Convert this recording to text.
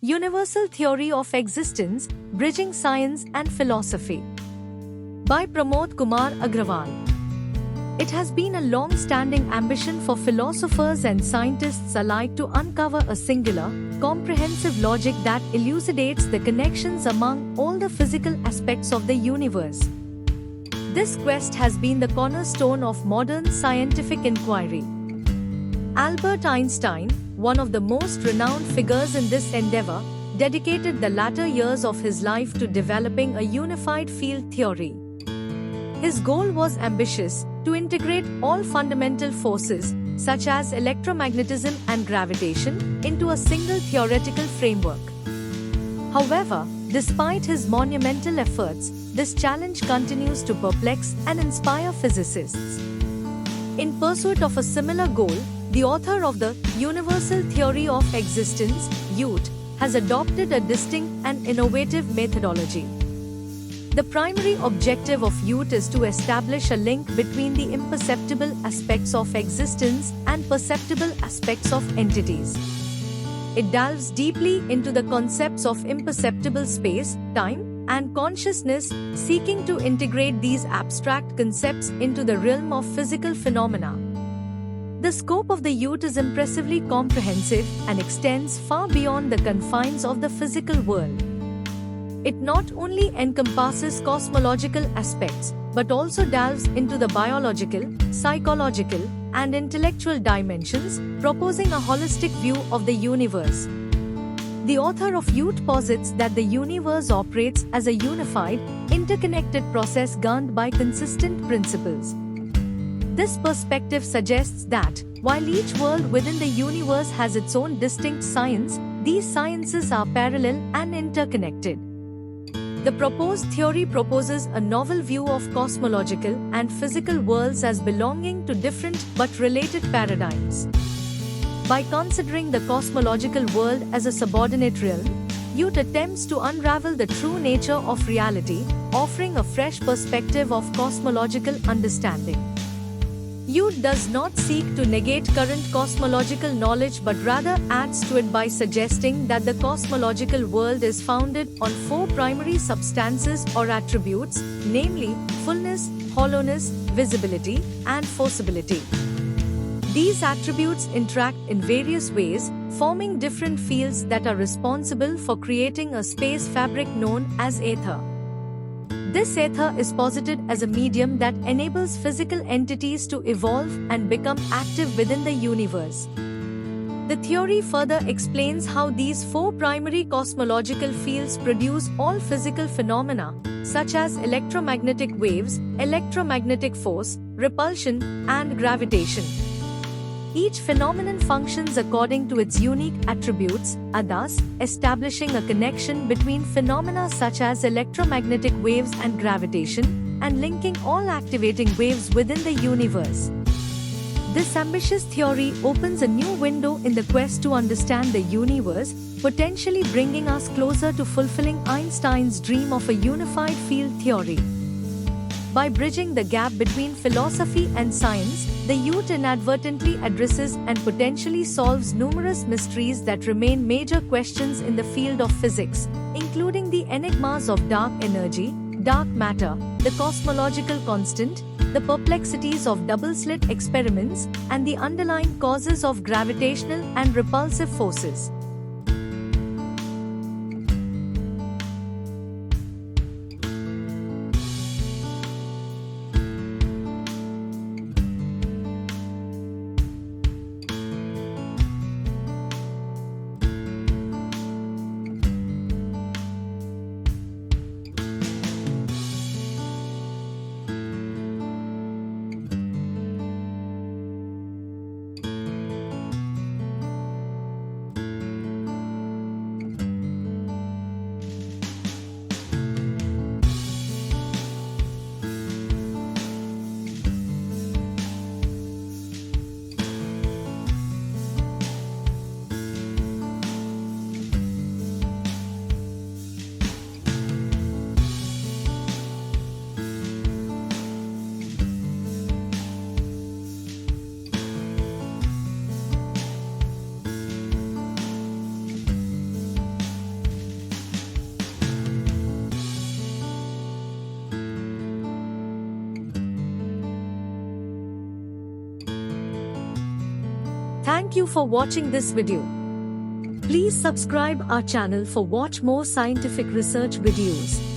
Universal Theory of Existence, Bridging Science and Philosophy. By Pramod Kumar Agrawal. It has been a long-standing ambition for philosophers and scientists alike to uncover a singular, comprehensive logic that elucidates the connections among all the physical aspects of the universe. This quest has been the cornerstone of modern scientific inquiry. Albert Einstein, one of the most renowned figures in this endeavor, dedicated the latter years of his life to developing a unified field theory. His goal was ambitious: to integrate all fundamental forces, such as electromagnetism and gravitation, into a single theoretical framework. However, despite his monumental efforts, this challenge continues to perplex and inspire physicists. In pursuit of a similar goal, the author of the Universal Theory of Existence, UT, has adopted a distinct and innovative methodology. The primary objective of UT is to establish a link between the imperceptible aspects of existence and perceptible aspects of entities. It delves deeply into the concepts of imperceptible space, time, and consciousness, seeking to integrate these abstract concepts into the realm of physical phenomena. The scope of the UT is impressively comprehensive and extends far beyond the confines of the physical world. It not only encompasses cosmological aspects, but also delves into the biological, psychological, and intellectual dimensions, proposing a holistic view of the universe. The author of UT posits that the universe operates as a unified, interconnected process governed by consistent principles. This perspective suggests that, while each world within the universe has its own distinct science, these sciences are parallel and interconnected. The proposed theory proposes a novel view of cosmological and physical worlds as belonging to different but related paradigms. By considering the cosmological world as a subordinate realm, UT attempts to unravel the true nature of reality, offering a fresh perspective of cosmological understanding. UT does not seek to negate current cosmological knowledge but rather adds to it by suggesting that the cosmological world is founded on four primary substances or attributes, namely, fullness, hollowness, visibility, and forcibility. These attributes interact in various ways, forming different fields that are responsible for creating a space fabric known as ether. This ether is posited as a medium that enables physical entities to evolve and become active within the universe. The theory further explains how these four primary cosmological fields produce all physical phenomena, such as electromagnetic waves, electromagnetic force, repulsion, and gravitation. Each phenomenon functions according to its unique attributes, thus establishing a connection between phenomena such as electromagnetic waves and gravitation, and linking all activating waves within the universe. This ambitious theory opens a new window in the quest to understand the universe, potentially bringing us closer to fulfilling Einstein's dream of a unified field theory. By bridging the gap between philosophy and science, the UT inadvertently addresses and potentially solves numerous mysteries that remain major questions in the field of physics, including the enigmas of dark energy, dark matter, the cosmological constant, the perplexities of double-slit experiments, and the underlying causes of gravitational and repulsive forces. Thank you for watching this video. Please subscribe our channel for watch more scientific research videos.